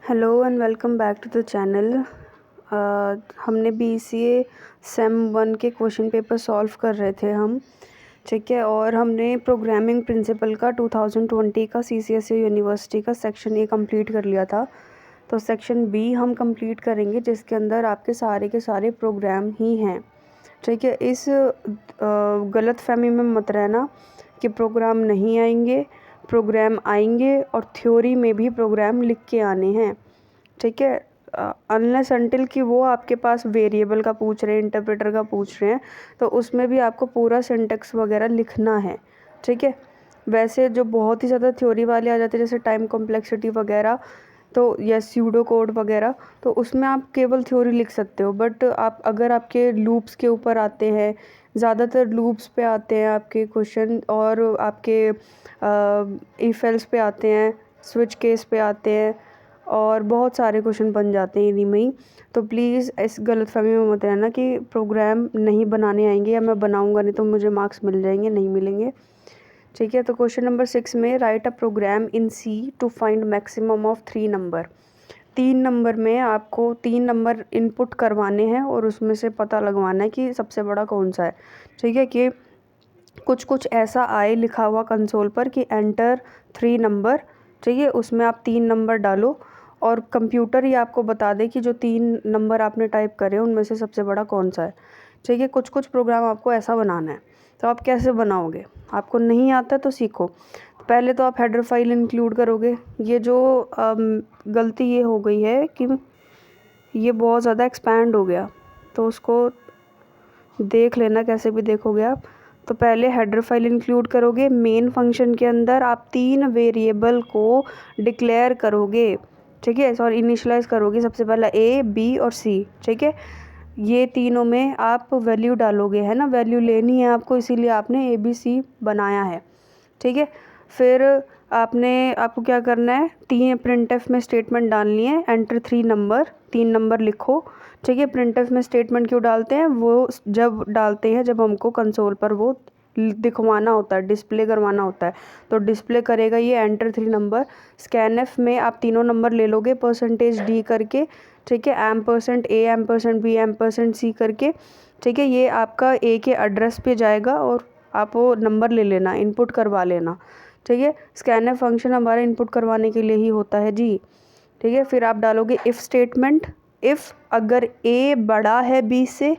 Hello and welcome back to the channel. हमने BCA sem 1 के question paper solve कर रहे थे हम, ठीक है। और हमने प्रोग्रामिंग प्रिंसिपल का 2020 का CCSE यूनिवर्सिटी का सेक्शन ए कंप्लीट कर लिया था। तो सेक्शन बी हम कंप्लीट करेंगे जिसके अंदर आपके सारे के सारे प्रोग्राम ही हैं, ठीक है। इस गलत फहमी में मत रहना कि प्रोग्राम नहीं आएंगे, प्रोग्राम आएंगे और थ्योरी में भी प्रोग्राम लिख के आने हैं, ठीक है। अनलेस अनटिल कि वो आपके पास वेरिएबल का पूछ रहे हैं, इंटरप्रेटर का पूछ रहे हैं, तो उसमें भी आपको पूरा सिंटैक्स वगैरह लिखना है, ठीक है। वैसे जो बहुत ही ज़्यादा थ्योरी वाले आ जाते हैं जैसे टाइम कॉम्प्लेक्सिटी वगैरह, तो या स्यूडो कोड वगैरह, तो उसमें आप केवल थ्योरी लिख सकते हो। बट आप अगर आपके लूप्स के ऊपर आते हैं, ज़्यादातर लूप्स पे आते हैं आपके क्वेश्चन, और आपके इफ एल्स पे आते हैं, स्विच केस पे आते हैं, और बहुत सारे क्वेश्चन बन जाते हैं इन्हीं में ही। तो प्लीज़ इस गलतफहमी में मत रहना कि प्रोग्राम नहीं बनाने आएंगे या मैं बनाऊंगा नहीं तो मुझे मार्क्स मिल जाएंगे, नहीं मिलेंगे, ठीक है। तो क्वेश्चन नंबर 6 में write a program in C to find maximum of 3 number. 3 number में आपको 3 नंबर इनपुट करवाने हैं और उसमें से पता लगवाना है कि सबसे बड़ा कौन सा है, ठीक है। कि कुछ कुछ ऐसा आए लिखा हुआ कंसोल पर कि एंटर 3 नंबर, ठीक है। उसमें आप 3 नंबर डालो और कंप्यूटर ही आपको बता दे कि जो 3 नंबर आपने टाइप करे उनमें से सबसे बड़ा कौन सा है, ठीक है। कुछ कुछ प्रोग्राम आपको ऐसा बनाना है। तो आप कैसे बनाओगे? आपको नहीं आता तो सीखो। पहले तो आप हेडर फाइल इंक्लूड करोगे। ये जो गलती ये हो गई है कि ये बहुत ज़्यादा एक्सपैंड हो गया, तो उसको देख लेना, कैसे भी देखोगे आप। तो पहले हेडर फाइल इंक्लूड करोगे। मेन फंक्शन के अंदर आप 3 वेरिएबल को डिक्लेयर करोगे, ठीक है। सॉरी, इनिशियलाइज करोगे। सबसे पहला A, B और C, ठीक है। ये तीनों में आप वैल्यू डालोगे, है ना, वैल्यू लेनी है आपको, इसीलिए आपने ABC बनाया है, ठीक है। फिर आपको क्या करना है, 3 प्रिंटफ में स्टेटमेंट डालनी है। एंटर 3 नंबर, 3 नंबर लिखो, ठीक है। प्रिंटफ में स्टेटमेंट क्यों डालते हैं? वो जब डालते हैं जब हमको कंसोल पर वो दिखवाना होता है, डिस्प्ले करवाना होता है, तो डिस्प्ले करेगा ये एंटर 3 नंबर। स्कैनएफ में आप तीनों नंबर ले लोगे %D करके, ठीक है। %A, %B, %C करके, ठीक है। ये आपका A के एड्रेस पे जाएगा और आप वो नंबर ले लेना, इनपुट करवा लेना, ठीक है। स्कैनएफ फंक्शन हमारा इनपुट करवाने के लिए ही होता है जी, ठीक है। फिर आप डालोगे इफ़ स्टेटमेंट। इफ़ अगर A बड़ा है B से,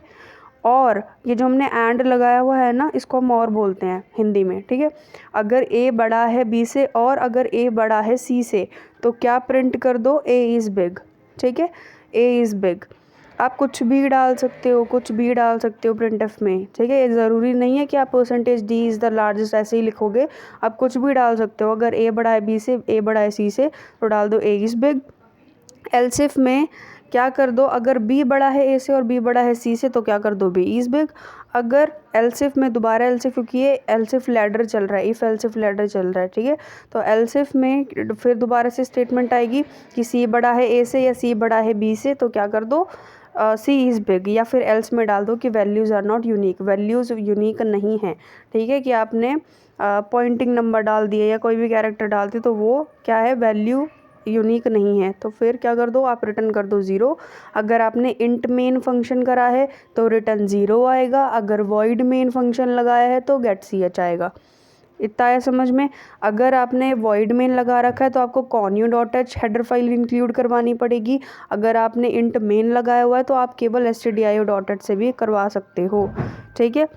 और ये जो हमने एंड लगाया हुआ है ना, इसको हम और बोलते हैं हिंदी में, ठीक है। अगर A बड़ा है B से और अगर A बड़ा है C से, तो क्या प्रिंट कर दो? A इज़ बिग, ठीक है। A is big. आप कुछ भी डाल सकते हो, कुछ भी डाल सकते हो प्रिंटफ में, ठीक है। ज़रूरी नहीं है कि आप %D इज़ द लार्जेस्ट ऐसे ही लिखोगे, आप कुछ भी डाल सकते हो। अगर A बड़ा है B से, A बड़ा है C से, तो डाल दो A इज़ बिग। एल्सिफ में क्या कर दो? अगर B बड़ा है A से और B बड़ा है C से, तो क्या कर दो? B is big. अगर एल्सिफ में दोबारा एल्सिफ, क्योंकि ये एल्सिफ लैडर चल रहा है, इफ़ एल्सिफ लैडर चल रहा है, ठीक है। तो एल्सिफ में फिर दोबारा से स्टेटमेंट आएगी कि C बड़ा है A से या C बड़ा है B से, तो क्या कर दो? C is big. या फिर एल्स में डाल दो कि values are not unique, values unique नहीं है, ठीक है। कि आपने पॉइंटिंग नंबर डाल दिए या कोई भी कैरेक्टर डालते तो वो क्या है, वैल्यू यूनिक नहीं है। तो फिर क्या कर दो? आप रिटर्न कर दो 0। अगर आपने इंट मेन फंक्शन करा है तो रिटर्न 0 आएगा। अगर वॉइड मेन फंक्शन लगाया है तो गेट ch आएगा। इतना है समझ में? अगर आपने वॉइड मेन लगा रखा है तो आपको conio.h हेडर फाइल इंक्लूड करवानी पड़ेगी। अगर आपने इंट मेन लगाया हुआ है तो आप केवल stdio.h से भी करवा सकते हो, ठीक है।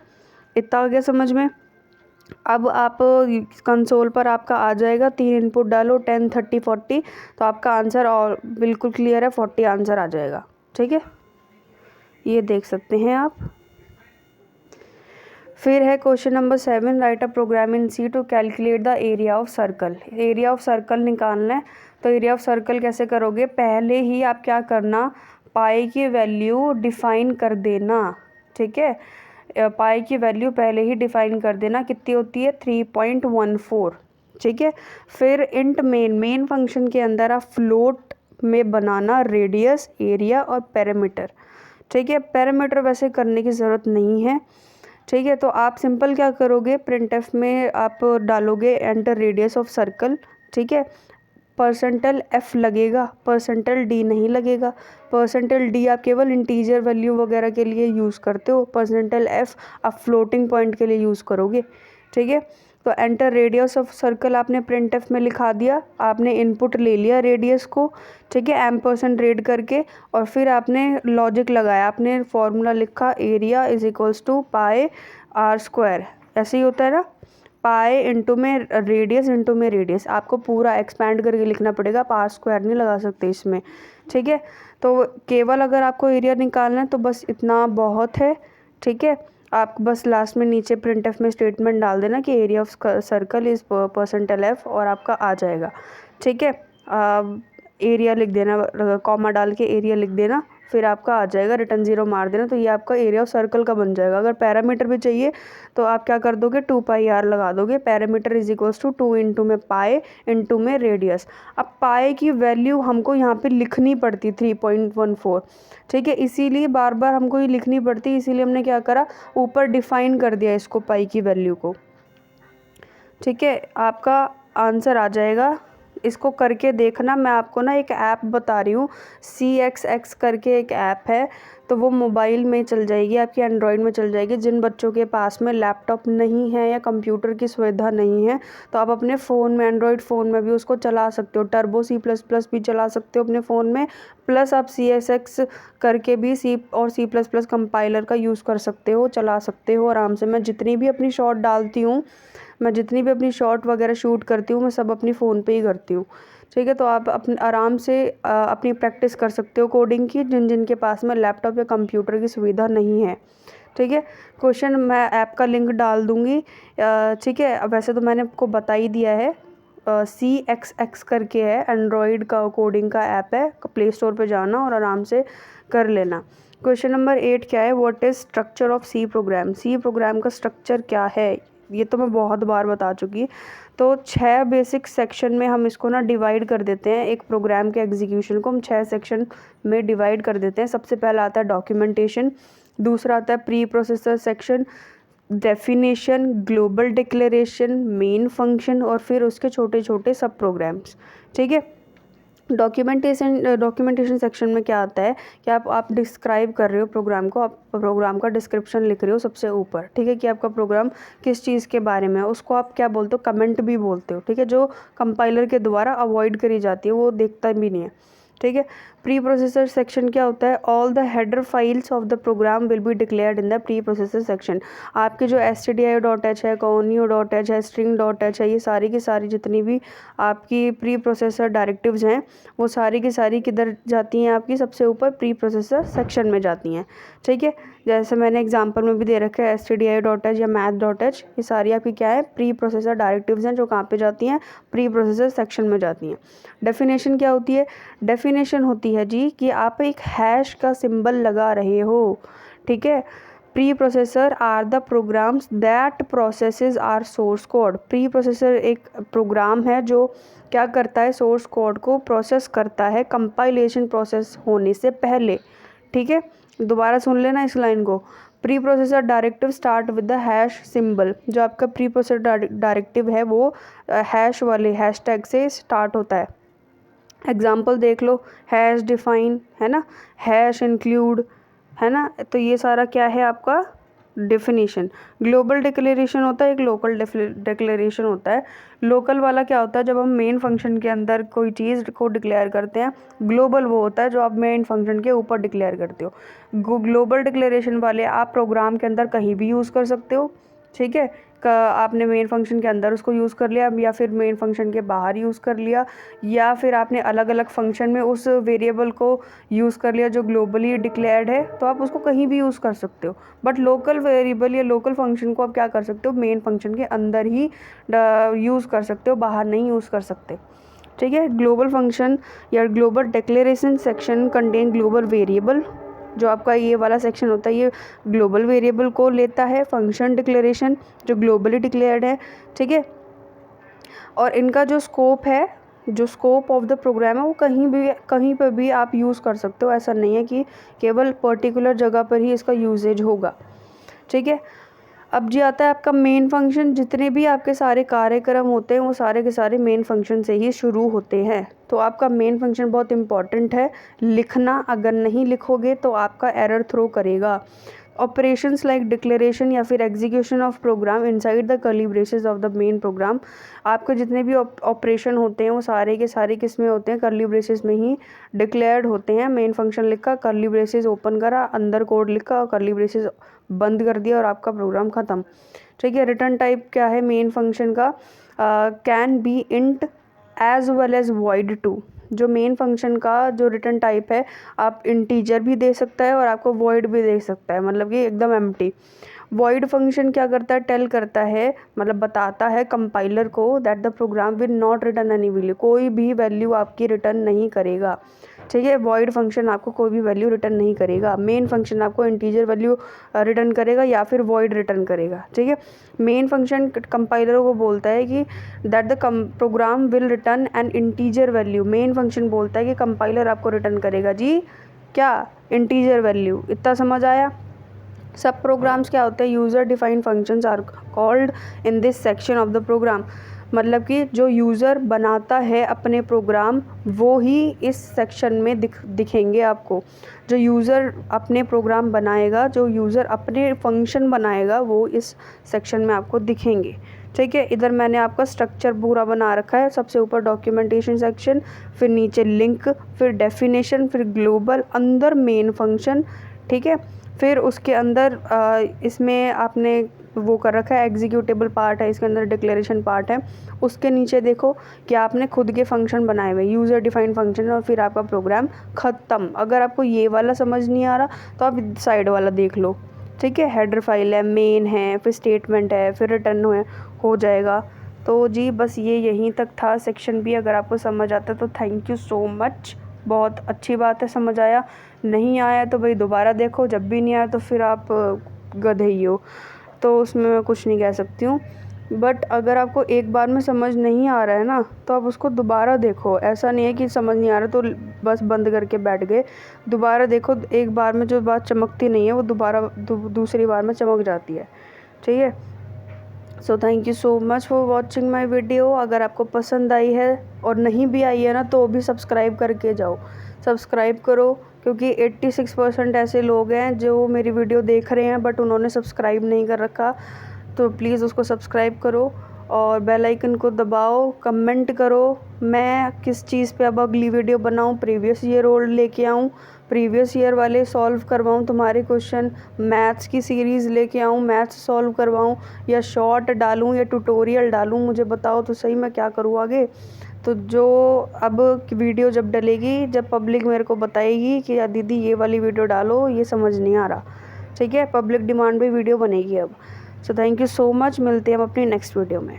इतना हो गया समझ में? अब आप कंसोल पर आपका आ जाएगा, 3 इनपुट डालो, 10, 30, 40, तो आपका आंसर और बिल्कुल क्लियर है, 40 आंसर आ जाएगा, ठीक है। ये देख सकते हैं आप। फिर है question number 7, write a program in C to calculate the area of circle. Area of circle निकालना है। तो एरिया ऑफ सर्कल कैसे करोगे? पहले ही आप क्या करना, पाई की वैल्यू डिफाइन कर देना, ठीक है। पाई की वैल्यू पहले ही डिफाइन कर देना, कितनी होती है? 3.14, ठीक है। फिर इंट मेन फंक्शन के अंदर आप फ्लोट में बनाना रेडियस, एरिया और पैरामीटर, ठीक है। पैरामीटर वैसे करने की ज़रूरत नहीं है, ठीक है। तो आप सिंपल क्या करोगे, प्रिंटफ में आप डालोगे एंटर रेडियस ऑफ सर्कल, ठीक है। परसेंटल एफ लगेगा, परसेंटल डी नहीं लगेगा। परसेंटल डी आप केवल इंटीजर वैल्यू वगैरह के लिए यूज़ करते हो, परसेंटल एफ आप फ्लोटिंग पॉइंट के लिए यूज़ करोगे, ठीक है। तो एंटर रेडियस ऑफ सर्कल आपने प्रिंट एफ में लिखा दिया, आपने इनपुट ले लिया रेडियस को, ठीक है, एम्परसेंड रेड करके, और फिर आपने लॉजिक लगाया, आपने फॉर्मूला लिखा area is equals to pi r square, ऐसे ही होता है ना, पाई इंटू में रेडियस, आपको पूरा एक्सपैंड करके लिखना पड़ेगा, आप आर स्क्वायर नहीं लगा सकते इसमें, ठीक है। तो केवल अगर आपको एरिया निकालना है तो बस इतना बहुत है, ठीक है। आप बस लास्ट में नीचे प्रिंट एफ में स्टेटमेंट डाल देना कि एरिया ऑफ सर्कल इज़ परसेंटल एफ, और आपका आ जाएगा, ठीक है। एरिया लिख देना, कॉमा डाल के एरिया लिख देना, फिर आपका आ जाएगा, रिटर्न 0 मार देना, तो ये आपका एरिया ऑफ सर्कल का बन जाएगा। अगर पैरामीटर भी चाहिए तो आप क्या कर दोगे, 2 पाई आर लगा दोगे, parameter is equals to 2 into में पाई इंटू में रेडियस। अब पाई की वैल्यू हमको यहाँ पे लिखनी पड़ती 3.14, ठीक है, इसीलिए बार बार हमको ये लिखनी पड़ती, इसीलिए हमने क्या करा, ऊपर डिफाइन कर दिया इसको, पाई की वैल्यू को, ठीक है। आपका आंसर आ जाएगा, इसको करके देखना। मैं आपको ना एक ऐप बता रही हूँ, CXX करके एक ऐप है, तो वो मोबाइल में चल जाएगी, आपकी एंड्रॉयड में चल जाएगी। जिन बच्चों के पास में लैपटॉप नहीं है या कंप्यूटर की सुविधा नहीं है तो आप अपने फ़ोन में, एंड्रॉयड फ़ोन में भी उसको चला सकते हो, टर्बो C++ भी चला सकते हो अपने फ़ोन में, प्लस आप CSX करके भी C++ कंपाइलर का यूज़ कर सकते हो, चला सकते हो आराम से। मैं जितनी भी अपनी शॉट डालती हूँ, मैं जितनी भी अपनी शॉट वगैरह शूट करती हूँ, मैं सब अपनी फ़ोन पे ही करती हूँ, ठीक है। तो आप अपने आराम से अपनी प्रैक्टिस कर सकते हो कोडिंग की, जिनके पास में लैपटॉप या कंप्यूटर की सुविधा नहीं है, ठीक है। क्वेश्चन मैं ऐप का लिंक डाल दूँगी, ठीक है। वैसे तो मैंने आपको बता ही दिया है, CXX करके है, एंड्रॉयड का कोडिंग का ऐप है, प्ले स्टोर पे जाना और आराम से कर लेना। क्वेश्चन नंबर 8 क्या है, what is structure of C program. C program का स्ट्रक्चर क्या है, ये तो मैं बहुत बार बता चुकी। तो 6 बेसिक सेक्शन में हम इसको ना डिवाइड कर देते हैं, एक प्रोग्राम के एग्जीक्यूशन को हम 6 सेक्शन में डिवाइड कर देते हैं। सबसे पहला आता है डॉक्यूमेंटेशन, दूसरा आता है preprocessor section, definition, global declaration, main function, और फिर उसके छोटे छोटे सब प्रोग्राम्स, ठीक है। डॉक्यूमेंटेशन सेक्शन में क्या आता है कि आप डिस्क्राइब कर रहे हो प्रोग्राम को, आप प्रोग्राम का डिस्क्रिप्शन लिख रहे हो सबसे ऊपर, ठीक है, कि आपका प्रोग्राम किस चीज़ के बारे में है, उसको आप क्या बोलते हो, कमेंट भी बोलते हो, ठीक है, जो कंपाइलर के द्वारा अवॉइड करी जाती है, वो देखता भी नहीं है, ठीक है। प्री प्रोसेसर सेक्शन क्या होता है, all the header files of the program will be declared in the preprocessor section. आपके जो stdio.h है, conio.h है, string.h है, ये सारी की सारी जितनी भी आपकी प्री प्रोसेसर डायरेक्टिव्स हैं वो सारी की सारी किधर जाती हैं, आपकी सबसे ऊपर प्री प्रोसेसर सेक्शन में जाती हैं, ठीक है। जैसे मैंने एग्जांपल में भी दे रखा है stdio.h या math.h, ये सारी आपकी क्या है, प्री प्रोसेसर डायरेक्टिव्स हैं, जो कहाँ पे जाती हैं, प्री प्रोसेसर सेक्शन में जाती हैं। डेफिनेशन क्या होती है, डेफिनेशन होती है जी कि आप एक हैश का सिंबल लगा रहे हो, ठीक है। Preprocessor are the programs that processes our source code. Preprocessor एक प्रोग्राम है जो क्या करता है, सोर्स कोड को प्रोसेस करता है कंपाइलेशन प्रोसेस होने से पहले, ठीक है। दोबारा सुन लेना इस लाइन को, pre processor directive start with the hash symbol. जो आपका प्री प्रोसेसर डायरेक्टिव है वो हैश वाले हैशटैग से स्टार्ट होता है। एग्जाम्पल देख लो, हैश डिफाइन है ना, हैश इंक्लूड है ना, तो ये सारा क्या है आपका डेफिनेशन। ग्लोबल डिक्लेरेशन होता है, एक लोकल डिक्लेरेशन होता है। लोकल वाला क्या होता है, जब हम मेन फंक्शन के अंदर कोई चीज़ को डिक्लेयर करते हैं। ग्लोबल वो होता है जो आप मेन फंक्शन के ऊपर डिक्लेयर करते हो। ग्लोबल डिक्लेरेशन वाले आप प्रोग्राम के अंदर कहीं भी यूज़ कर सकते हो, ठीक है। आपने मेन फंक्शन के अंदर उसको यूज़ कर लिया या फिर मेन फंक्शन के बाहर यूज़ कर लिया, या फिर आपने अलग अलग फंक्शन में उस वेरिएबल को यूज़ कर लिया जो ग्लोबली डिक्लेयर्ड है, तो आप उसको कहीं भी यूज़ कर सकते हो। बट लोकल वेरिएबल या लोकल फंक्शन को आप क्या कर सकते हो, मेन फंक्शन के अंदर ही यूज़ कर सकते हो, बाहर नहीं यूज़ कर सकते, ठीक है। ग्लोबल फंक्शन या global declaration section contain global variable. जो आपका ये वाला सेक्शन होता है ये ग्लोबल वेरिएबल को लेता है, फंक्शन डिक्लेरेशन जो ग्लोबली डिक्लेयर्ड है, ठीक है। और इनका जो स्कोप है, जो स्कोप ऑफ द प्रोग्राम है, वो कहीं पर भी आप यूज़ कर सकते हो। ऐसा नहीं है कि केवल पर्टिकुलर जगह पर ही इसका यूजेज होगा, ठीक है। अब जी आता है आपका मेन फंक्शन। जितने भी आपके सारे कार्यक्रम होते हैं वो सारे के सारे मेन फंक्शन से ही शुरू होते हैं। तो आपका मेन फंक्शन बहुत इंपॉर्टेंट है लिखना। अगर नहीं लिखोगे तो आपका एरर थ्रो करेगा। ऑपरेशंस लाइक डिक्लेरेशन या फिर execution of program inside the curly braces of the main program. आपके जितने भी ऑपरेशन होते हैं वो सारे के सारे किस में होते हैं, कर्ली ब्रेसेस में ही डिक्लेयर्ड होते हैं। मेन फंक्शन लिखा, कर्ली ब्रेसेस ओपन करा, अंदर कोड लिखा और कर्ली ब्रेसेस बंद कर दिया और आपका प्रोग्राम ख़त्म। ठीक है। रिटर्न टाइप क्या है मेन फंक्शन का, can be int as well as void too. जो मेन फंक्शन का जो रिटर्न टाइप है, आप इंटीजर भी दे सकता है और आपको वॉइड भी दे सकता है, मतलब कि एकदम एम्प्टी। वॉइड फंक्शन क्या करता है, टेल करता है, मतलब बताता है कंपाइलर को that the program will not return any value, कोई भी वैल्यू आपकी रिटर्न नहीं करेगा। ठीक है। वॉइड फंक्शन आपको कोई भी वैल्यू रिटर्न नहीं करेगा। मेन फंक्शन आपको इंटीजर वैल्यू रिटर्न करेगा या फिर वॉइड रिटर्न करेगा। ठीक है। मेन फंक्शन कंपाइलर को बोलता है कि that the program will return an integer value. Main function बोलता है कि कंपाइलर आपको रिटर्न करेगा जी क्या, इंटीजर वैल्यू। इतना समझ आया। सब प्रोग्राम्स क्या होते हैं, user defined functions are called in this section of the program. मतलब कि जो यूज़र बनाता है अपने प्रोग्राम वो ही इस सेक्शन में दिखेंगे आपको। जो यूज़र अपने प्रोग्राम बनाएगा, जो यूज़र अपने फंक्शन बनाएगा वो इस सेक्शन में आपको दिखेंगे। ठीक है। इधर मैंने आपका स्ट्रक्चर पूरा बना रखा है। सबसे ऊपर डॉक्यूमेंटेशन सेक्शन, फिर नीचे लिंक, फिर डेफिनेशन, फिर ग्लोबल, अंदर मेन फंक्शन। ठीक है। फिर उसके अंदर इसमें आपने वो कर रखा है, एग्जीक्यूटेबल पार्ट है, इसके अंदर डिक्लेरेशन पार्ट है। उसके नीचे देखो कि आपने खुद के फंक्शन बनाए हुए, यूज़र डिफाइंड फंक्शन, और फिर आपका प्रोग्राम ख़त्म। अगर आपको ये वाला समझ नहीं आ रहा तो आप साइड वाला देख लो। ठीक है। हेडर फाइल है, मेन है, फिर स्टेटमेंट है, फिर रिटर्न हो जाएगा। तो जी बस ये यहीं तक था सेक्शन बी। अगर आपको समझ आता तो थैंक यू सो मच, बहुत अच्छी बात है समझ आया। नहीं आया तो भाई दोबारा देखो, जब भी नहीं आया तो फिर आप गधे ही हो, तो उसमें मैं कुछ नहीं कह सकती हूँ। बट अगर आपको एक बार में समझ नहीं आ रहा है ना तो आप उसको दोबारा देखो। ऐसा नहीं है कि समझ नहीं आ रहा तो बस बंद करके बैठ गए। दोबारा देखो, एक बार में जो बात चमकती नहीं है वो दोबारा दूसरी बार में चमक जाती है। ठीक है। So thank you so much for watching my video. अगर आपको पसंद आई है और नहीं भी आई है ना तो भी सब्सक्राइब करके जाओ, सब्सक्राइब करो, क्योंकि 86% ऐसे लोग हैं जो मेरी वीडियो देख रहे हैं बट उन्होंने सब्सक्राइब नहीं कर रखा। तो प्लीज़ उसको सब्सक्राइब करो और बेल आइकन को दबाओ, कमेंट करो मैं किस चीज़ पे अब अगली वीडियो बनाऊं, प्रीवियस ईयर ओल्ड लेके आऊं, प्रीवियस ईयर वाले सॉल्व करवाऊं तुम्हारे क्वेश्चन, मैथ्स की सीरीज़ लेके आऊं, मैथ्स सॉल्व करवाऊं, या शॉर्ट डालूं या ट्यूटोरियल डालूं, मुझे बताओ तो सही मैं क्या करूँ आगे। तो जो अब वीडियो जब डलेगी, जब पब्लिक मेरे को बताएगी कि यार दीदी ये वाली वीडियो डालो, ये समझ नहीं आ रहा, ठीक है, पब्लिक डिमांड पे वीडियो बनेगी अब। So thank you so much, मिलते हैं हम अपनी नेक्स्ट वीडियो में।